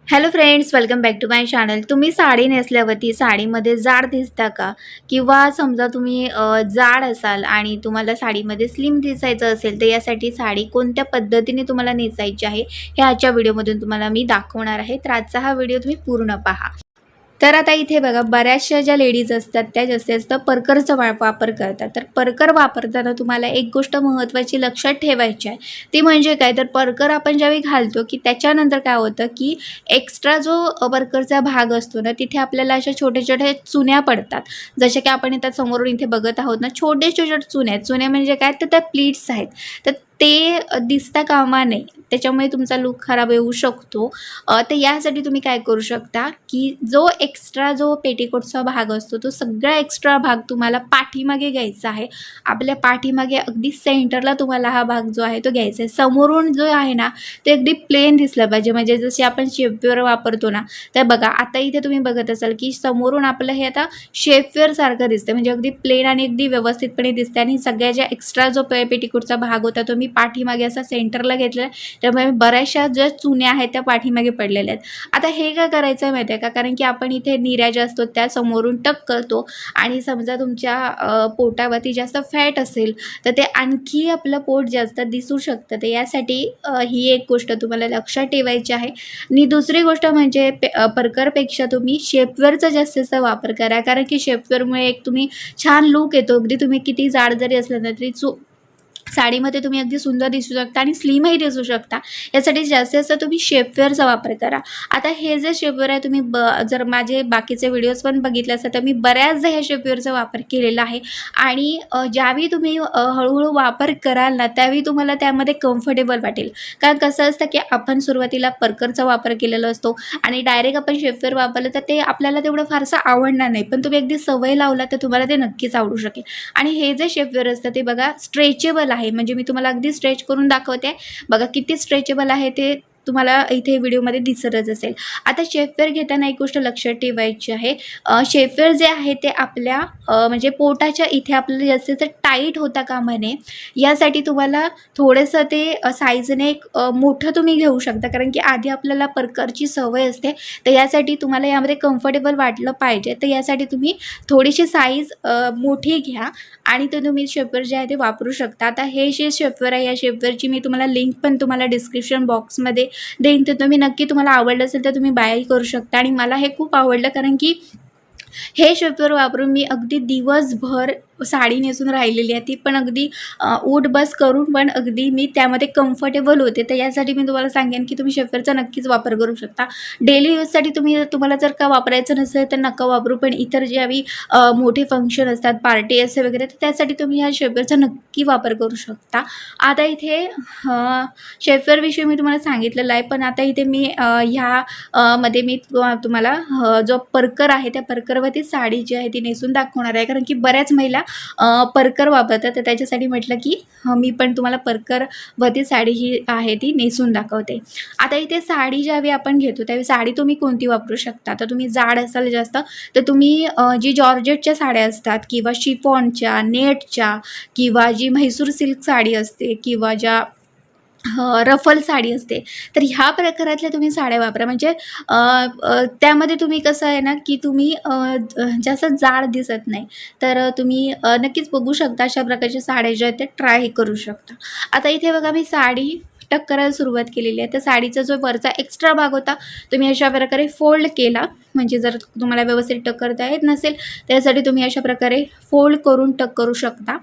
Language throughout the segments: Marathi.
Hello friends, welcome back to my channel. तुम्ही साडी नेसल्यावरती साडीमध्ये जाड दिसता का? किंवा समजा तुम्ही जाड असाल आणि तुम्हाला साडीमध्ये स्लिम दिसायचं असेल, तर यासाठी साडी कोणत्या पद्धतीने तुम्हाला नेसायची आहे, हे आजच्या व्हिडिओमधून तुम्हाला मी दाखवणार आहे. तर आजचा हा व्हिडिओ तुम्ही पूर्ण पहा. तर आता इथे बघा, बऱ्याचशा ज्या लेडीज असतात त्या जास्तीत जास्त परकरचा वापर करतात. तर परकर वापरताना तुम्हाला एक गोष्ट महत्त्वाची लक्षात ठेवायची आहे. ती म्हणजे काय, तर परकर आपण ज्यावेळी घालतो की त्याच्यानंतर काय होतं की एक्स्ट्रा जो परकरचा भाग असतो ना, तिथे आपल्याला अशा छोट्या-छोट्या चुन्या पडतात. जसे की आपण इथं समोरून इथे बघत आहोत ना, छोटे-छोटे चुन्या. चुन्या म्हणजे काय, तर त्या प्लीट्स आहेत. तर ते दिसता कामा नये. त्याच्यामुळे तुमचा लूक खराब येऊ शकतो. तर यासाठी तुम्ही काय करू शकता, की जो एक्स्ट्रा जो पेटीकोटचा भाग असतो, तो सगळा एक्स्ट्रा भाग तुम्हाला पाठीमागे घ्यायचा आहे. आपल्या पाठीमागे अगदी सेंटरला तुम्हाला हा भाग जो आहे तो घ्यायचा आहे. समोरून जो आहे ना, ते अगदी प्लेन दिसलं पाहिजे. म्हणजे जसे आपण शेपवेअर वापरतो ना, तर बघा आता इथे तुम्ही बघत असाल, की समोरून आपलं हे आता शेपवेअरसारखं दिसतं. म्हणजे अगदी प्लेन आणि अगदी व्यवस्थितपणे दिसते आणि सगळ्या ज्या एक्स्ट्रा जो पेटीकोटचा भाग होता, तो मी पाठीमागे असा सेंटरला घेतला. त्यामुळे बऱ्याचशा ज्या चुन्या आहेत त्या पाठीमागे पडलेल्या आहेत. आता हे काय करायचं आहे माहिती आहे का, कारण की आपण इथे निर्या ज्या असतो त्या समोरून टक करतो आणि समजा तुमच्या पोटावरती जास्त फॅट असेल तर ते आणखी आपलं पोट जास्त दिसू शकतं. तर यासाठी ही एक गोष्ट तुम्हाला लक्षात ठेवायची आहे. आणि दुसरी गोष्ट म्हणजे परकरपेक्षा तुम्ही शेपवेअरचा जास्तीचा वापर करा, कारण की शेपवेअरमुळे एक तुम्ही छान लूक येतो. अगदी तुम्ही किती जाड जरी असलं ना तरी साडीमध्ये तुम्ही अगदी सुंदर दिसू शकता आणि स्लिमही दिसू शकता. यासाठी जास्तीत जास्त तुम्ही शेपवेअरचा वापर करा. आता हे जे शेपवेअर आहे, तुम्ही जर माझे बाकीचे व्हिडिओज पण बघितले असतात तर मी बऱ्याचदा ह्या शेपवेअरचा वापर केलेला आहे. आणि ज्यावेळी तुम्ही हळूहळू वापर कराल ना, त्यावेळी तुम्हाला त्यामध्ये कम्फर्टेबल वाटेल. कारण कसं असतं की आपण सुरुवातीला परकरचा वापर केलेला असतो आणि डायरेक्ट आपण शेपवेअर वापरलं तर ते आपल्याला तेवढं फारसं आवडणार नाही. पण तुम्ही अगदी सवय लावला तर तुम्हाला ते नक्कीच आवडू शकेल. आणि हे जे शेपवेअर असतं ते बघा स्ट्रेचेबल आहे. म्हणजे मी तुम्हाला अगदी स्ट्रेच करून दाखवते. बघा किती स्ट्रेचेबल आहे ते तुम्हाला इथे व्हिडिओमध्ये दिसतच असेल. आता शेपवेअर घेताना एक गोष्ट लक्षात ठेवायची आहे. शेपवेअर जे आहे ते आपल्या म्हणजे पोटाच्या इथे आपल्याला जास्त टाईट होता कामा नये. यासाठी तुम्हाला थोडंसं ते साईजने एक मोठं तुम्ही घेऊ शकता, कारण की आधी आपल्याला परकरची सवय असते. तर यासाठी तुम्हाला यामध्ये कम्फर्टेबल वाटलं पाहिजे. तर यासाठी तुम्ही थोडीशी साईज मोठी घ्या आणि ते तुम्ही शेपवेअर जे आहे ते वापरू शकता. आता हे जे शेपवेअर आहे, या शेपवेअरची मी तुम्हाला लिंक पण तुम्हाला डिस्क्रिप्शन बॉक्समध्ये देईन. तर तुम्ही नक्की, तुम्हाला आवडलं असेल तर तुम्ही बाय करू शकता. आणि मला हे खूप आवडलं, कारण की हे शेपवेअर वापरून मी अगदी दिवसभर साडी नेसून राहिलेली आहे. ती पण अगदी उठ-बस करून पण अगदी मी त्यामध्ये कम्फर्टेबल होते. तर यासाठी मी तुम्हाला सांगेन की तुम्ही शेपवेअरचा नक्कीच वापर करू शकता. डेली यूजसाठी तुम्हाला जर का वापरायचं नसेल तर नका वापरू. पण इतर ज्यावेळी मोठे फंक्शन असतात, पार्टी असे वगैरे, तर त्यासाठी तुम्ही ह्या शेपवेअरचा नक्की वापर करू शकता. आता इथे शेपवेअरविषयी मी तुम्हाला सांगितलेलं आहे. पण आता इथे मी मध्ये मी तुम्हाला जो परकर आहे त्या परकरवरती साडी जी आहे ती नेसून दाखवणार आहे. कारण की बऱ्याच महिला परकर वापरतात. तर त्याच्यासाठी म्हटलं की मी पण तुम्हाला परकरवरती साडी ही आहे ती नेसून दाखवते. आता इथे साडी ज्यावेळी आपण घेतो त्यावेळी साडी तुम्ही कोणती वापरू शकता. तर तुम्ही जाड असाल जास्त तर तुम्ही जी जॉर्जेटच्या साड्या असतात किंवा शिफॉनच्या, नेटच्या किंवा जी म्हैसूर सिल्क साडी असते किंवा ज्या रफल साडी असते, तर ह्या प्रकारातल्या तुम्ही साड्या वापरा. म्हणजे त्यामध्ये तुम्ही कसं आहे ना, की तुम्ही जास्त जाड दिसत नाही. तर तुम्ही नक्कीच बघू शकता अशा प्रकारच्या साड्या ज्या आहेत त्या ट्राय करू शकता. आता इथे बघा, मी साडी टक करायला सुरुवात केलेली आहे. तर साडीचा जो वरचा एक्स्ट्रा भाग होता तुम्ही अशा प्रकारे फोल्ड केला. म्हणजे जर तुम्हाला व्यवस्थित टक करता येत नसेल त्यासाठी तुम्ही अशा प्रकारे फोल्ड करून टक करू शकता.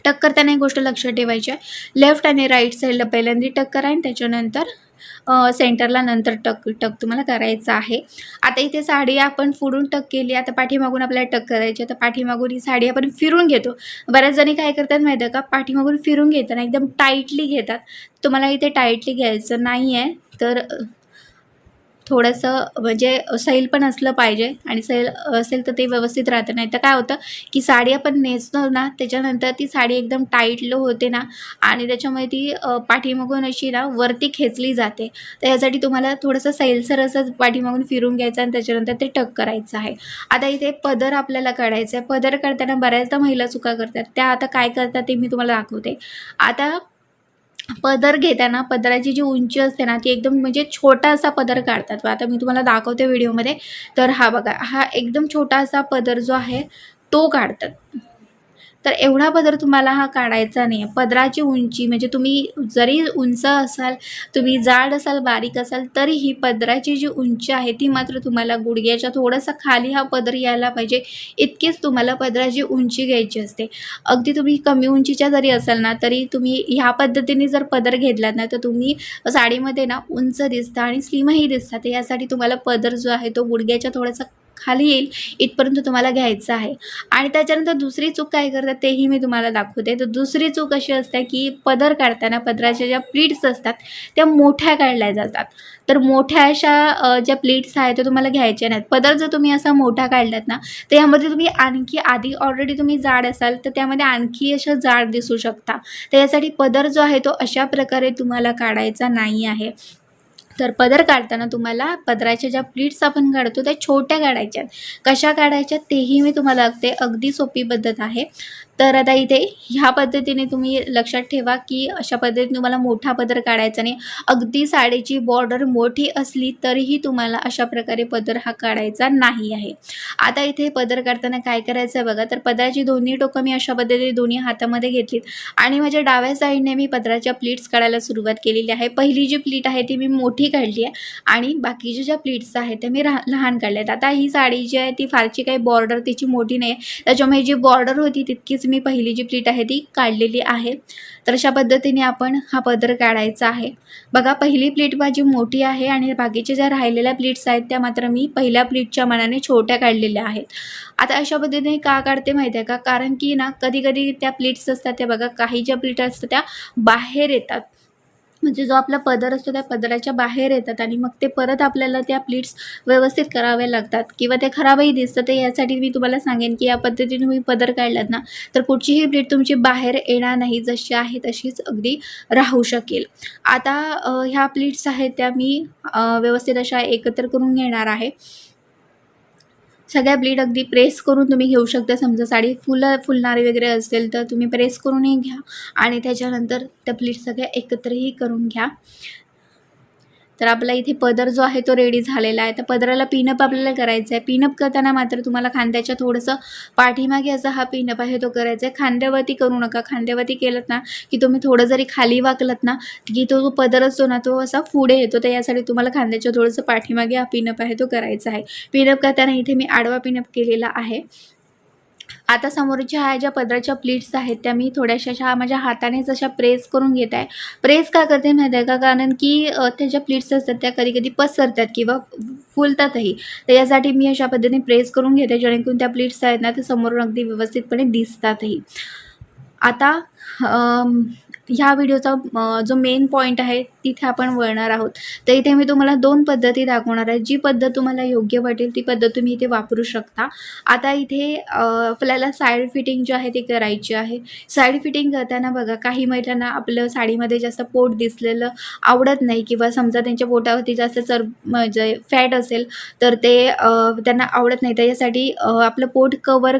टक करताना एक गोष्ट लक्षात ठेवायची आहे, लेफ्ट आणि राईट साईडला पहिल्यांदा टक करा आणि त्याच्यानंतर सेंटरला नंतर टक तुम्हाला करायचं आहे. आता इथे साडी आपण पुढून टक केली, आता पाठीमागून आपल्याला टक करायची आहे. तर पाठीमागून ही साडी आपण फिरून घेतो. बऱ्याच जणी काय करतात माहिती आहे का, पाठीमागून फिरून घेताना एकदम टाईटली घेतात. तुम्हाला इथे टाईटली घ्यायचं नाही आहे. तर थोडंसं म्हणजे सैल पण असलं पाहिजे आणि सैल असेल तर ते व्यवस्थित राहतं. नाही तर काय होतं की साडी आपण नेसतो ना, त्याच्यानंतर ती साडी एकदम टाईटली होते ना आणि त्याच्यामुळे ती पाठीमागून अशी ना वरती खेचली जाते. तर यासाठी तुम्हाला थोडंसं सैलसर असं पाठीमागून फिरून घ्यायचं आणि त्याच्यानंतर ते टक करायचं आहे. आता इथे पदर आपल्याला काढायचं आहे. पदर काढताना बऱ्याचदा महिला चुका करतात. त्या आता काय करतात ते मी तुम्हाला दाखवते. आता पदर घेताना पदराची जी उंची असते ना ती एकदम म्हणजे छोटासा पदर काढतात. आता मी तुम्हाला दाखवते व्हिडिओमध्ये. तर हा बघा, हा एकदम छोटासा पदर जो आहे तो काढतात. तर एवढा पदर तुम्हाला हा काढायचा नाही आहे. पदराची उंची म्हणजे तुम्ही जरी उंच असाल, तुम्ही जाड असाल, बारीक असाल, तरीही पदराची जी उंची आहे ती मात्र तुम्हाला गुडघ्याच्या थोडंसं खाली हा पदर यायला पाहिजे, इतकीच तुम्हाला पदराची उंची घ्यायची असते. अगदी तुम्ही कमी उंचीच्या जरी असाल ना, तरी तुम्ही ह्या पद्धतीने जर पदर घेतलात ना, तर तुम्ही साडीमध्ये ना उंच दिसता आणि स्लिमही दिसता. तर यासाठी तुम्हाला पदर जो आहे तो गुडघ्याच्या थोडासा खाली येईल इथपर्यंत तुम्हाला घ्यायचा आहे. आणि त्याच्यानंतर दुसरी चूक काय करतात तेही मी तुम्हाला दाखवते. तर दुसरी चूक अशी असते, की पदर काढताना पदराच्या ज्या प्लीट्स असतात त्या मोठ्या काढल्या जातात. तर मोठ्या अशा ज्या प्लीट्स आहेत त्या तुम्हाला घ्यायच्या नाहीत. पदर जर तुम्ही असा मोठा काढलात ना, तर यामध्ये तुम्ही आणखी आधी ऑलरेडी तुम्ही जाड असाल, तर त्यामध्ये आणखी अशा जाड दिसू शकता. तर यासाठी पदर जो आहे तो अशा प्रकारे तुम्हाला काढायचा नाही आहे. तर पदर काढताना तुम्हाला पदराच्या ज्या प्लीट्स आपण काढतो त्या छोट्या काढायच्या आहेत. कशा काढायच्या तेही मी तुम्हाला सांगते. अगदी सोपी पद्धत आहे. तर आता इथे ह्या पद्धतीने तुम्ही लक्षात ठेवा, की अशा पद्धतीने तुम्हाला मोठा पदर काढायचा नाही. अगदी साडीची बॉर्डर मोठी असली तरीही तुम्हाला अशा प्रकारे पदर हा काढायचा नाही आहे. आता इथे पदर काढताना काय करायचं आहे बघा, तर पदराची दोन्ही टोकं मी अशा पद्धतीने दोन्ही हातामध्ये घेतलीत आणि माझ्या डाव्या साईडने मी पदराच्या प्लीट्स काढायला सुरुवात केलेली आहे. पहिली जी प्लीट आहे ती मी मोठी काढली आहे आणि बाकीच्या ज्या प्लीट्स आहेत त्या मी लहान काढल्या आहेत. आता ही साडी जी आहे ती फारशी काही बॉर्डर तिची मोठी नाही आहे, त्याच्यामुळे जी बॉर्डर होती तितकीच मी पहिली जी प्लीट आहे ती काढलेली आहे. तर अशा पद्धतीने आपण हा पदर काढायचा आहे. बघा, पहिली प्लीट माझी मोठी आहे आणि बाकीच्या ज्या राहिलेल्या प्लीट्स आहेत त्या मात्र मी पहिल्या प्लीटच्या मानाने छोट्या काढलेल्या आहेत. आता अशा पद्धतीने का काढते माहिती आहे का? कारण की ना कधी-कधी त्या प्लीट्स असतात त्या बघा, काही ज्या प्लीट असतात त्या बाहेर येतात. म्हणजे जो आपला पदर असतो त्या पदराच्या बाहेर येतात आणि मग ते परत आपल्याला त्या प्लीट्स व्यवस्थित कराव्या लागतात किंवा ते खराबही दिसतं. तर यासाठी मी तुम्हाला सांगेन, की या पद्धतीने तुम्ही पदर काढलात ना, तर कुठचीही प्लीट तुमची बाहेर येणार नाही. जशी आहे तशीच अगदी राहू शकेल. आता ह्या प्लीट्स आहेत त्या मी व्यवस्थित अशा एकत्र करून घेणार आहे. सगळ्या प्लीट अगदी प्रेस करून तुम्ही घेऊ शकता. समजा साडी फुलणारी वगैरे असेल तर तुम्ही प्रेस करूनही घ्या आणि त्याच्यानंतर त्या प्लीट सगळ्या एकत्रही करून घ्या. तर आपला इथे पदर जो आहे तो रेडी झालेला आहे. तर पदराला पिनअप आपल्याला करायचं आहे. पिनअप करताना मात्र तुम्हाला खांद्याच्या थोडंसं पाठीमागे असा हा पिनअप आहे तो करायचा आहे. खांद्यावरती करू नका. खांद्यावरती केलंत ना, की तुम्ही थोडं जरी खाली वाकलत ना, की तो जो पदर असतो ना तो असा पुढे येतो. तर यासाठी तुम्हाला खांद्याच्या थोडंसं पाठीमागे हा पिनअप आहे तो करायचा आहे. पिनअप करताना इथे मी आडवा पिनअप केलेला आहे. आता समोरच्या ह्या ज्या पदराच्या प्लीट्स आहेत त्या मी थोड्याशा अशा माझ्या हातानेच अशा प्रेस करून घेत आहे. प्रेस का करते माहिती आहे का? कारण की त्या ज्या प्लीट्स असतात त्या कधी-कधी पसरतात किंवा फुलतातही. तर यासाठी मी अशा पद्धतीने प्रेस करून घेते, जेणेकरून त्या प्लीट्स आहेत ना ते समोरून अगदी व्यवस्थितपणे दिसतातही. आता ह्या व्हिडिओचा जो मेन पॉईंट आहे तिथे आपण वळणार आहोत. तर इथे मी तुम्हाला 2 पद्धती दाखवणार आहे. जी पद्धत तुम्हाला योग्य वाटेल ती पद्धत तुम्ही इथे वापरू शकता. आता इथे आपल्याला साईड फिटिंग जी आहे ती करायची आहे. साईड फिटिंग करताना बघा, काही महिलांना आपलं साडीमध्ये जास्त पोट दिसलेलं आवडत नाही किंवा समजा त्यांच्या पोटावरती जास्त म्हणजे फॅट असेल तर ते त्यांना आवडत नाही. तर यासाठी आपलं पोट कव्हर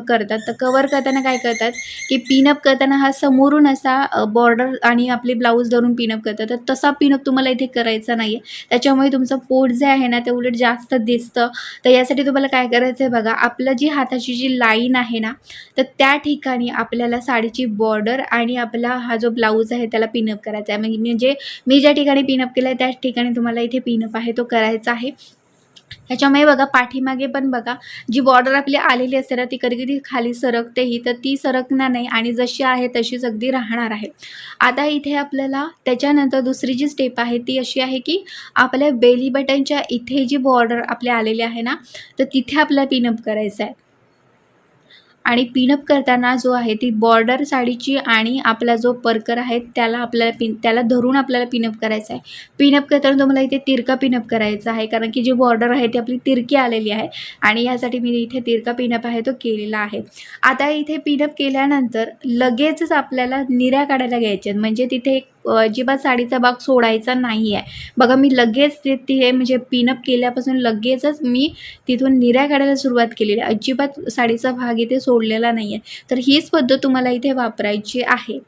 करतात. तर कव्हर करताना काय करतात, की पिनअप करताना हा समोरून असा बॉर्डर आणि आपली ब्लाऊज धरून पिनअप करतात. तर तसा पिनअप तुम्हाला इथे करायचा नाही आहे. त्याच्यामुळे तुमचं पोट जे आहे ना ते उलट जास्त दिसतं. तर यासाठी तुम्हाला काय करायचं आहे बघा, आपलं जी हाताची जी लाईन आहे ना, तर त्या ठिकाणी आपल्याला साडीची बॉर्डर आणि आपला हा जो ब्लाऊज आहे त्याला पिनअप करायचा आहे. म्हणजे मी ज्या ठिकाणी पिनअप केलं आहे त्याच ठिकाणी तुम्हाला इथे पिनअप आहे तो करायचा आहे. ह्याच्यामुळे बघा पाठीमागे पण बघा, जी बॉर्डर आपली आलेली असते ना ती कधी-कधी खाली सरकतेही, तर ती सरकणार नाही आणि जशी आहे तशीच अगदी राहणार आहे. आता इथे आपल्याला त्याच्यानंतर दुसरी जी स्टेप आहे ती अशी आहे, की आपल्या बेली बटनच्या इथे जी बॉर्डर आपली आलेली आहे ना, तर तिथे आपल्याला पिनअप करायचं आहे. आणि पिनअप करताना जो आहे ती बॉर्डर साडीची आणि आपला जो परकर आहे त्याला आपल्याला त्याला धरून आपल्याला पिनअप करायचा आहे. पिनअप करताना तुम्हाला इथे तिरका पिनअप करायचा आहे, कारण की जी बॉर्डर आहे ती आपली तिरकी आलेली आहे आणि यासाठी मी इथे तिरका पिनअप आहे तो केलेला आहे. आता इथे पिनअप केल्यानंतर लगेचच आपल्याला निऱ्या काढायला घ्यायच्या आहेत. म्हणजे तिथे अजिबात साडीचा भाग सोडायचा नाही आहे. बघा, मी लगेच ते म्हणजे पिनअप केल्यापासून लगेचच मी तिथून निऱ्या काढायला सुरुवात केलेली आहे. अजिबात साडीचा भाग इथे सोडलेला नाही आहे. तर हीच पद्धत तुम्हाला इथे वापरायची आहे.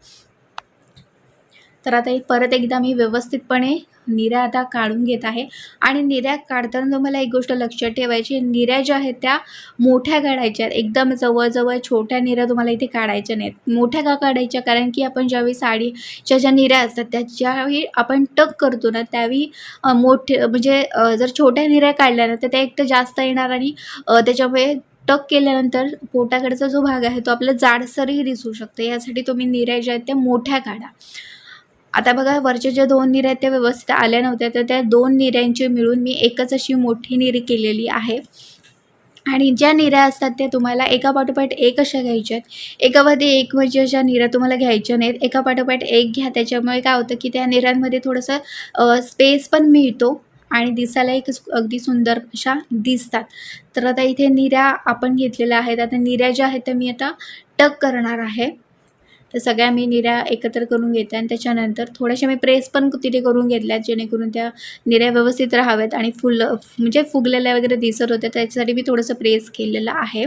तर आता परत एकदा मी व्यवस्थितपणे निऱ्या आता काढून घेत आहे आणि निऱ्या काढताना तुम्हाला एक गोष्ट लक्षात ठेवायची, निऱ्या ज्या आहेत त्या मोठ्या काढायच्या, एकदम जवळ छोट्या निऱ्या तुम्हाला इथे काढायच्या नाहीत. मोठ्या का काढायच्या? कारण की आपण ज्यावेळी साडीच्या ज्या निऱ्या असतात त्या ज्यावेळी आपण टक करतो ना त्यावेळी मोठे म्हणजे जर छोट्या निऱ्या काढल्या ना तर त्या एक तर जास्त येणार आणि त्याच्यामुळे टक केल्यानंतर पोटाकडचा जो भाग आहे तो आपला जाडसरही दिसू शकतो. यासाठी तुम्ही निऱ्या ज्या आहेत त्या मोठ्या काढा. आता बघा वरच्या ज्या 2 निऱ्या आहेत त्या व्यवस्थित आल्या नव्हत्या, तर त्या 2 निऱ्यांची मिळून मी एकच अशी मोठी निरी केलेली आहे. आणि ज्या निऱ्या असतात त्या तुम्हाला एकापाठोपाठ एक अशा घ्यायच्या आहेत. एकामध्ये एक म्हणजे अशा निऱ्या तुम्हाला घ्यायच्या नाहीत, एकापाठोपाठ एक घ्या. त्याच्यामुळे काय होतं की त्या निऱ्यांमध्ये थोडंसं स्पेस पण मिळतो आणि दिसायला एक अगदी सुंदर अशा दिसतात. तर आता इथे निऱ्या आपण घेतलेल्या आहेत. आता निऱ्या ज्या आहेत त्या मी आता टक करणार आहे. तर सगळ्या मी निऱ्या एकत्र करून घेते आणि त्याच्यानंतर थोड्याशा मी प्रेस पण तिथे करून घेतल्यात, जेणेकरून त्या निऱ्या व्यवस्थित राहाव्यात आणि म्हणजे फुगलेल्या वगैरे दिसत होत्या, त्याच्यासाठी मी थोडंसं प्रेस केलेलं आहे.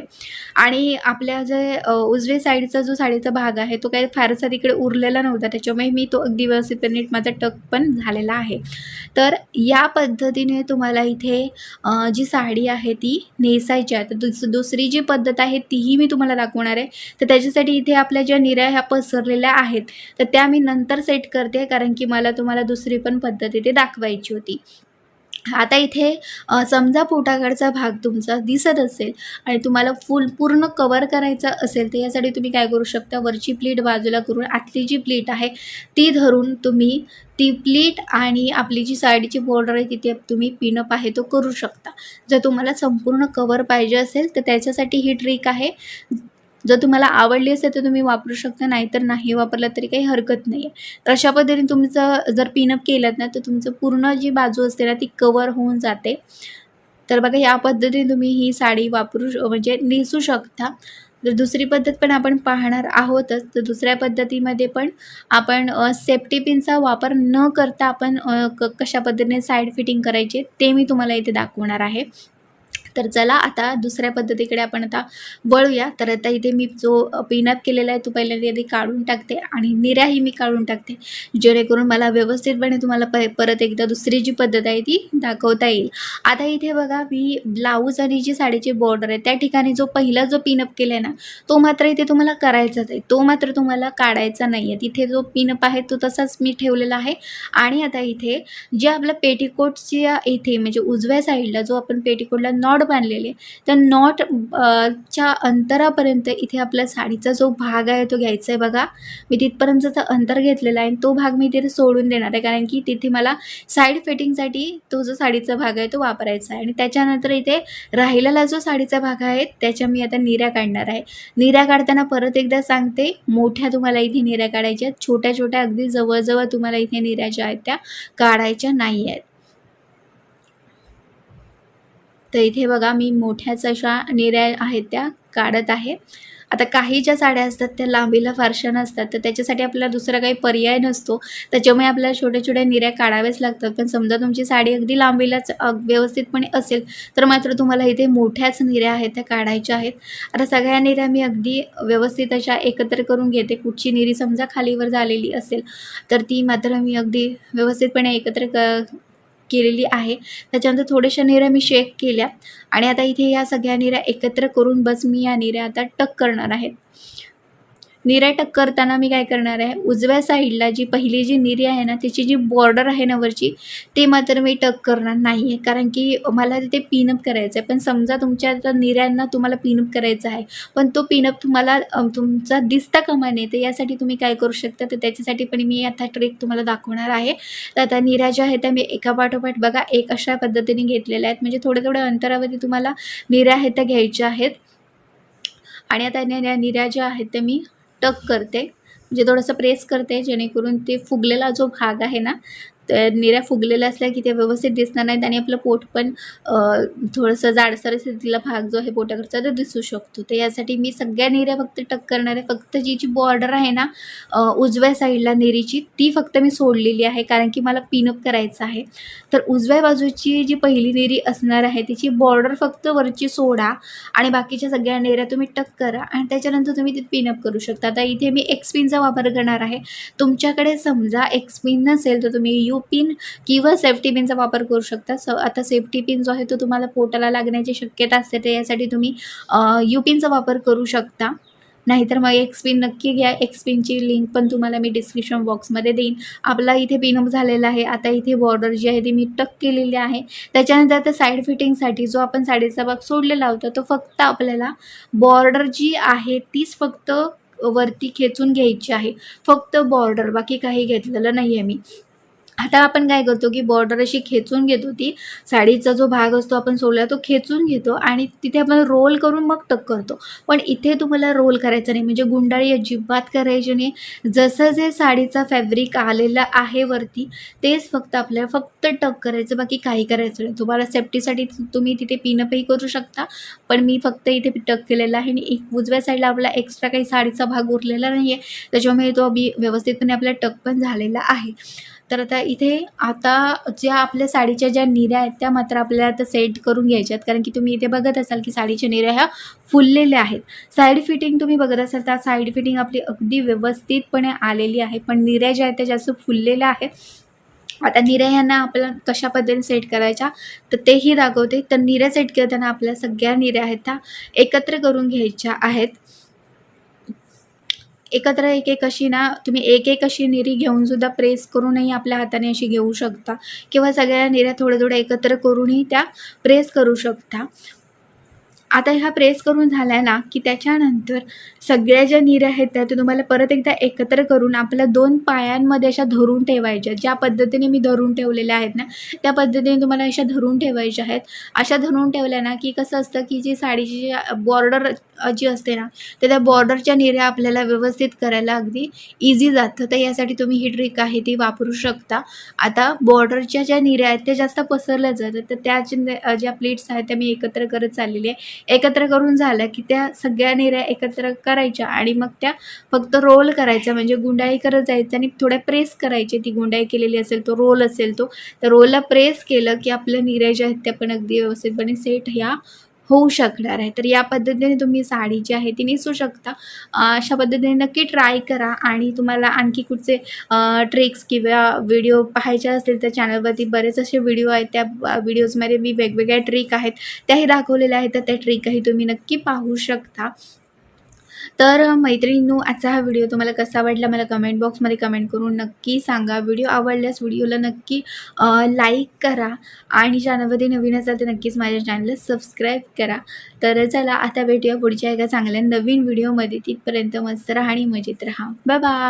आणि आपल्या जे उजवे साईडचा जो साडीचा भाग आहे तो काही फारसा तिकडे उरलेला नव्हता, त्याच्यामुळे मी तो अगदी व्यवस्थित नीट माझा टक पण झालेला आहे. तर या पद्धतीने तुम्हाला इथे जी साडी आहे ती नेसायची आहे. तर दुसरी जी पद्धत आहे तीही मी तुम्हाला दाखवणार आहे. तर त्याच्यासाठी इथे आपल्या ज्या निऱ्या ह्या पसरलेल्या आहेत तर त्या मी नंतर सेट करते, कारण की मला तुम्हाला दुसरी पण पद्धत इथे दाखवायची होती. आता इथे समजा पोटाकडचा भाग तुमचा दिसत असेल आणि तुम्हाला पूर्ण कवर करायचं असेल, तर यासाठी तुम्ही काय करू शकता, वरची प्लीट बाजूला करून आतली जी प्लीट आहे ती धरून तुम्ही ती प्लीट आणि आपली जी साडीची बॉर्डर आहे तिथे तुम्ही पिनअप आहे तो करू शकता. जर तुम्हाला संपूर्ण कवर पाहिजे असेल तर त्याच्यासाठी ही ट्रिक आहे. जर तुम्हाला आवडली असेल तर तुम्ही वापरू शकता, नाहीतर नाही वापरलं तरी काही हरकत नाही आहे. तर अशा पद्धतीने तुमचं जर पिनअप केलं ना तर तुमचं पूर्ण जी बाजू असते ना ती कवर होऊन जाते. तर बघा या पद्धतीने तुम्ही ही साडी म्हणजे नेसू शकता. तर दुसरी पद्धत पण आपण पाहणार आहोतच. तर दुसऱ्या पद्धतीमध्ये पण आपण सेफ्टी पिनचा वापर न करता आपण कशा पद्धतीने साईड फिटिंग करायचे ते मी तुम्हाला इथे दाखवणार आहे. तर चला आता दुसऱ्या पद्धतीकडे आपण आता वळूया. तर आता इथे मी जो पिनअप केलेला आहे तो पहिल्यांदा आधी काढून टाकते आणि निऱ्याही मी काढून टाकते, जेणेकरून मला व्यवस्थितपणे तुम्हाला परत एकदा दुसरी जी पद्धत आहे ती दाखवता येईल. आता इथे बघा मी ब्लाऊज आणि जी साडीची बॉर्डर आहे त्या ठिकाणी जो पहिला जो पिनअप केला आहे ना तो मात्र इथे तुम्हाला करायचाच आहे, तो मात्र तुम्हाला काढायचा नाही आहे. तिथे जो पिनअप आहे तो तसाच मी ठेवलेला आहे. आणि आता इथे जे आपलं पेटीकोटची इथे म्हणजे उजव्या साईडला जो आपण पेटीकोटला नॉट बांधलेले त्या नॉट च्या अंतरापर्यंत इथे आपल्या साडीचा जो भाग आहे तो घ्यायचा आहे. बघा मी तिथपर्यंतचं अंतर घेतलेला आहे, तो भाग मी तिथे सोडून देणार आहे, कारण की तिथे मला साईड फिटिंगसाठी तो जो साडीचा भाग आहे तो वापरायचा आहे. आणि त्याच्यानंतर इथे राहिलेला जो साडीचा भाग आहे त्याच्या मी आता निऱ्या काढणार आहे. निऱ्या काढताना परत एकदा सांगते, मोठ्या तुम्हाला इथे निऱ्या काढायच्या, छोट्या छोट्या अगदी जवळजवळ तुम्हाला इथे निऱ्या ज्या आहेत त्या काढायच्या नाही आहेत. तर इथे बघा मी मोठ्याच अशा निऱ्या आहेत त्या काढत आहे. आता काही ज्या साड्या असतात त्या लांबीला फारशा नसतात, तर त्याच्यासाठी आपल्याला दुसरा काही पर्याय नसतो, त्याच्यामुळे आपल्याला छोट्या छोट्या निऱ्या काढाव्याच लागतात. पण समजा तुमची साडी अगदी लांबीलाच व्यवस्थितपणे असेल तर मात्र तुम्हाला इथे मोठ्याच निऱ्या आहेत त्या काढायच्या आहेत. आता सगळ्या निऱ्या मी अगदी व्यवस्थित अशा एकत्र करून घेते. कुठची निरी समजा खालीवर झालेली असेल तर ती मात्र मी अगदी व्यवस्थितपणे एकत्र केलेली आहे. त्याच्यानंतर थोड्याशा निऱ्या मी शेक केल्या आणि आता इथे या सगळ्या निऱ्या एकत्र करून बस मी या निऱ्या आता टक करणार आहे. निऱ्या टक करताना मी काय करणार आहे, उजव्या साईडला जी पहिली जी निरी आहे ना त्याची जी बॉर्डर आहे ना वरची ते मात्र मी टक करणार नाही आहे, कारण की मला तिथे पिनअप करायचं आहे. पण समजा तुमच्या आता निऱ्यांना तुम्हाला पिनअप करायचं आहे पण तो पिनअप तुम्हाला तुमचा दिसता कामा नये, तर यासाठी तुम्ही काय करू शकता, तर त्याच्यासाठी पण मी आता ट्रिक तुम्हाला दाखवणार आहे. तर आता निऱ्या ज्या आहेत त्या मी एकापाठोपाठ बघा एक अशा पद्धतीने घेतलेल्या आहेत, म्हणजे थोड्या थोड्या अंतरावरती तुम्हाला निऱ्या आहेत त्या घ्यायच्या आहेत. आणि आता निऱ्या ज्या आहेत त्या मी टक करते, म्हणजे थोडंसं प्रेस करते, जेणेकरून ते फुगलेला जो भाग आहे ना तर निऱ्या फुगलेल्या असल्या की ते व्यवस्थित दिसणार नाहीत आणि आपलं पोट पण थोडंसं जाडसर स्थितीला भाग जो आहे पोटाकडचा तो दिसू शकतो. तर यासाठी मी सगळ्या निऱ्या फक्त टक करणार आहे. फक्त जी बॉर्डर आहे ना उजव्या साईडला निरीची ती फक्त मी सोडलेली आहे, कारण की मला पिनअप करायचं आहे. तर उजव्या बाजूची जी पहिली निरी असणार आहे तिची बॉर्डर फक्त वरची सोडा आणि बाकीच्या सगळ्या निऱ्या तुम्ही टक करा आणि त्याच्यानंतर तुम्ही ते पिनअप करू शकता. आता इथे मी एक्स पिनचा वापर करणार आहे. तुमच्याकडे समजा एक्स पिन नसेल तर तुम्ही यू पिन किंवा सेफ्टी पिनचा वापर करू शकता. आता सेफ्टी पिन जो आहे तो तुम्हाला पोटाला लागण्याची शक्यता असते, तर यासाठी तुम्ही यू पिनचा वापर करू शकता. नाहीतर मग एक्स पिन नक्की घ्या. एक्स पिनची लिंक पण तुम्हाला मी डिस्क्रिप्शन बॉक्समध्ये देईन. आपला इथे पिनअप झालेला आहे. आता इथे बॉर्डर जी आहे ती मी टक केलेली आहे. त्याच्यानंतर आता साईड फिटिंगसाठी जो आपण साडीचा भाग सोडलेला होता तो फक्त आपल्याला बॉर्डर जी आहे तीच फक्त वरती खेचून घ्यायची आहे. फक्त बॉर्डर, बाकी काही घेतलेलं नाही आहे मी. आता आपण काय करतो की बॉर्डर अशी खेचून घेतो, ती साडीचा जो भाग असतो आपण सोडला तो खेचून घेतो आणि तिथे आपण रोल करून मग टक करतो. पण इथे तुम्हाला रोल करायचं नाही, म्हणजे गुंडाळी अजिबात करायची नाही. जसं जे साडीचा फॅब्रिक आलेला आहे वरती तेच फक्त आपल्याला फक्त टक करायचं, बाकी काही करायचं नाही. तुम्हाला सेफ्टीसाठी तुम्ही तिथे पिनअपही करू शकता, पण मी फक्त इथे टक केलेलं आहे आणि उजव्या साईडला आपला एक्स्ट्रा काही साडीचा भाग उरलेला नाही आहे, त्याच्यामुळे तो व्यवस्थितपणे आपला टक पण झालेला आहे. तर आता ज्या आपल्या साडीच्या ज्या निऱ्या आहेत त्या मात्र आपल्याला आता सेट करून घ्यायच्या आहेत, कारण की तुम्ही इथे बघत असाल की साडीच्या निऱ्या ह्या फुललेल्या आहेत. साईड फिटिंग तुम्ही बघत असाल तर साईड फिटिंग आपली अगदी व्यवस्थितपणे आलेली आहे, पण निऱ्या ज्या आहेत त्या जास्त फुललेल्या आहेत. आता निऱ्या ह्यांना आपल्याला कशा पद्धतीने सेट करायच्या तर तेही दाखवते. तर निऱ्या सेट करताना आपल्या सगळ्या निऱ्या आहेत त्या एकत्र करून घ्यायच्या आहेत. एकत्र एक अशी ना तुम्ही एक अशी निरी घेऊन सुद्धा प्रेस करूनही आपल्या हाताने अशी घेऊ शकता, किंवा सगळ्या निऱ्या थोड्या एकत्र करूनही त्या प्रेस करू शकता. आता ह्या प्रेस करून झाल्या ना की त्याच्यानंतर सगळ्या ज्या निऱ्या आहेत त्या तुम्हाला परत एकदा एकत्र करून आपल्या 2 पायांमध्ये अशा धरून ठेवायच्या. ज्या पद्धतीने मी धरून ठेवलेल्या आहेत ना त्या पद्धतीने तुम्हाला अशा धरून ठेवायच्या आहेत. अशा धरून ठेवल्या ना की कसं असतं की जी साडीची जी बॉर्डर जी असते ना तर त्या बॉर्डरच्या निऱ्या आपल्याला व्यवस्थित करायला अगदी इझी जातं. तर यासाठी तुम्ही ही ट्रिक आहे ती वापरू शकता. आता बॉर्डरच्या ज्या निऱ्या आहेत त्या जास्त पसरल्या जातात, तर त्या ज्या प्लेट्स आहेत त्या मी एकत्र करत चाललेली आहे. एकत्र करून झाल्या की त्या सगळ्या निऱ्या एकत्र करायच्या आणि मग त्या फक्त रोल करायच्या, म्हणजे गुंडाळी करत जायचं आणि थोड्या प्रेस करायची. ती गुंडाळी केलेली असेल तो रोल असेल तो, तर रोलला प्रेस केलं की आपल्या निऱ्या ज्या आहेत त्या पण अगदी व्यवस्थितपणे सेट ह्या होऊ शकणार आहे. तर या पद्धतीने तुम्ही साडी जी आहे ती नेसू शकता. अशा पद्धतीने नक्की ट्राय करा आणि तुम्हाला आणखी कुठचे ट्रिक्स किंवा व्हिडिओ पाहायचे असतील तर चॅनलवरती बरेच असे व्हिडिओ आहेत. त्या व्हिडिओजमध्ये मी वेगवेगळ्या ट्रिक आहेत त्याही दाखवलेल्या आहेत, तर त्या ट्रिकही तुम्ही नक्की पाहू शकता. तर मैत्रिणींनो, आजचा हा व्हिडिओ तुम्हाला कसा वाटला मला कमेंट बॉक्समध्ये कमेंट करून नक्की सांगा. व्हिडिओ आवडल्यास व्हिडिओला नक्की लाईक करा आणि चॅनलमध्ये नवीन असाल तर नक्कीच माझ्या चॅनलला सबस्क्राईब करा. तर चला आता भेटूया पुढच्या एका चांगल्या नवीन व्हिडिओमध्ये. तिथपर्यंत मस्त राहा आणि मजेत राहा. Bye bye.